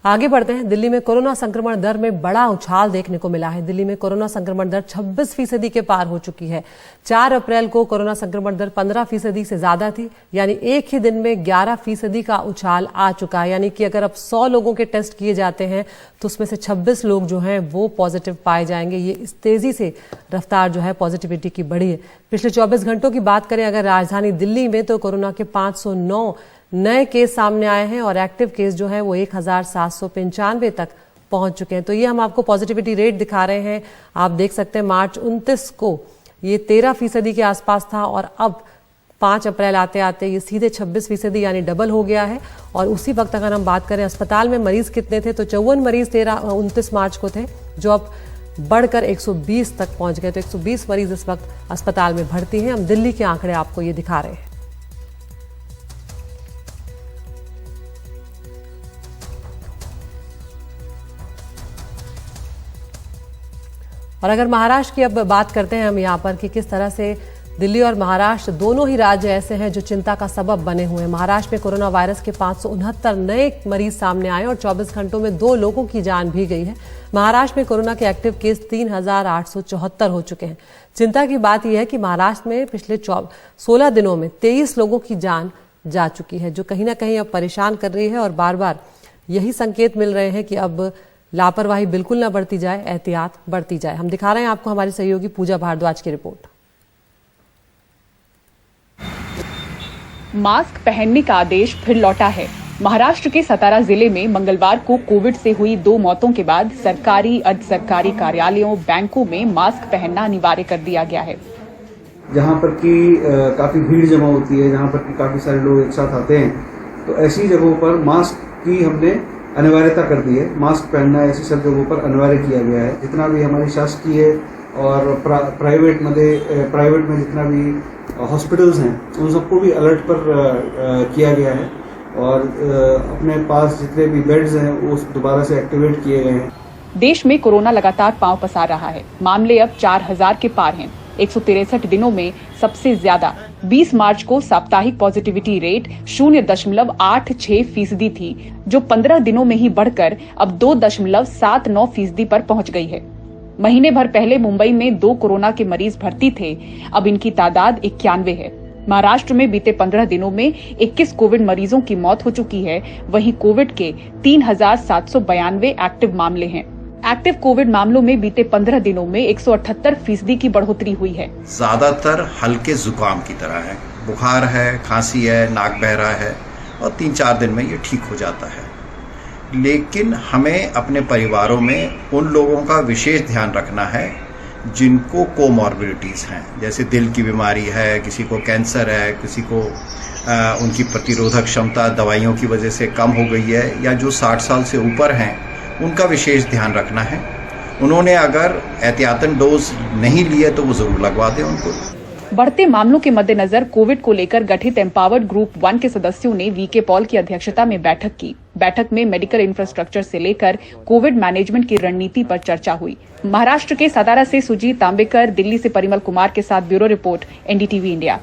आगे बढ़ते हैं। दिल्ली में कोरोना संक्रमण दर में बड़ा उछाल देखने को मिला है। दिल्ली में कोरोना संक्रमण दर 26% के पार हो चुकी है। 4 अप्रैल को कोरोना संक्रमण दर 15% से ज्यादा थी, यानी एक ही दिन में 11% का उछाल आ चुका है। यानी कि अगर अब 100 लोगों के टेस्ट किए जाते हैं तो उसमें से 26 लोग जो हैं वो पॉजिटिव पाए जाएंगे। ये इस तेजी से रफ्तार जो है पॉजिटिविटी की बढ़ी है। पिछले 24 घंटों की बात करें अगर राजधानी दिल्ली में, तो कोरोना के 509 नए केस सामने आए हैं और एक्टिव केस जो है वो 1795 तक पहुंच चुके हैं। तो ये हम आपको पॉजिटिविटी रेट दिखा रहे हैं। आप देख सकते हैं मार्च 29 को ये 13% के आसपास था और अब 5 अप्रैल आते आते ये सीधे 26% यानी डबल हो गया है। और उसी वक्त अगर हम बात करें अस्पताल में मरीज कितने थे, तो 54 मरीज 29 मार्च को थे, जो अब बढ़कर 120 तक पहुंच गए। तो 120 मरीज इस वक्त अस्पताल में भर्ती हैं। हम दिल्ली के आंकड़े आपको ये दिखा रहे हैं। और अगर महाराष्ट्र की अब बात करते हैं हम यहाँ पर कि किस तरह से दिल्ली और महाराष्ट्र दोनों ही राज्य ऐसे हैं जो चिंता का सबब बने हुए हैं। महाराष्ट्र में कोरोना वायरस के 569 नए मरीज सामने आए और 24 घंटों में 2 लोगों की जान भी गई है। महाराष्ट्र में कोरोना के एक्टिव केस 3874 हो चुके हैं। चिंता की बात यह है कि महाराष्ट्र में पिछले 16 दिनों में 23 लोगों की जान जा चुकी है, जो कहीं ना कहीं अब परेशान कर रही है। और बार बार यही संकेत मिल रहे हैं कि अब लापरवाही बिल्कुल ना बढ़ती जाए, एहतियात बढ़ती जाए। हम दिखा रहे हैं आपको हमारी सहयोगी पूजा भारद्वाज की रिपोर्ट। मास्क पहनने का आदेश फिर लौटा है। महाराष्ट्र के सतारा जिले में मंगलवार को कोविड से हुई 2 मौतों के बाद सरकारी, अर्ध सरकारी कार्यालयों, बैंकों में मास्क पहनना अनिवार्य कर दिया गया है। जहां पर की काफी भीड़ जमा होती है, जहां पर की काफी सारे लोग एक साथ आते हैं, तो ऐसी जगहों पर मास्क की हमने अनिवार्यता कर दी है। मास्क पहनना ऐसी सब जगहों पर अनिवार्य किया गया है। जितना भी हमारी शासकीय और प्राइवेट में जितना भी हॉस्पिटल्स हैं, उन सबको भी अलर्ट पर किया गया है और अपने पास जितने भी बेड्स हैं वो दोबारा से एक्टिवेट किए गए हैं। देश में कोरोना लगातार पांव पसार रहा है। मामले अब 4000 के पार हैं। 163 दिनों में सबसे ज्यादा 20 मार्च को साप्ताहिक पॉजिटिविटी रेट 0.86% थी, जो 15 दिनों में ही बढ़कर अब 2.79% पर पहुंच गई है। महीने भर पहले मुंबई में 2 कोरोना के मरीज भर्ती थे, अब इनकी तादाद 91 है। महाराष्ट्र में बीते 15 दिनों में 21 कोविड मरीजों की मौत हो चुकी है। वहीं कोविड के 3792 एक्टिव मामले हैं। एक्टिव कोविड मामलों में बीते 15 दिनों में 178% की बढ़ोतरी हुई है। ज्यादातर हल्के जुकाम की तरह है, बुखार है, खांसी है, नाक बह रहा है और 3-4 दिन में ये ठीक हो जाता है। लेकिन हमें अपने परिवारों में उन लोगों का विशेष ध्यान रखना है जिनको कोमॉर्बिडिटीज हैं, जैसे दिल की बीमारी है, किसी को कैंसर है, किसी को उनकी प्रतिरोधक क्षमता दवाइयों की वजह से कम हो गई है, या जो 60 साल से ऊपर हैं उनका विशेष ध्यान रखना है। उन्होंने अगर एहतियातन डोज नहीं लिए तो वो जरूर लगवा दें उनको। बढ़ते मामलों के मद्देनजर कोविड को लेकर गठित एम्पावर्ड ग्रुप 1 के सदस्यों ने वीके पॉल की अध्यक्षता में बैठक की। बैठक में मेडिकल इंफ्रास्ट्रक्चर से लेकर कोविड मैनेजमेंट की रणनीति पर चर्चा हुई। महाराष्ट्र के सतारा से सुजीत तांबेकर, दिल्ली से परिमल कुमार के साथ ब्यूरो रिपोर्ट, एनडीटीवी इंडिया।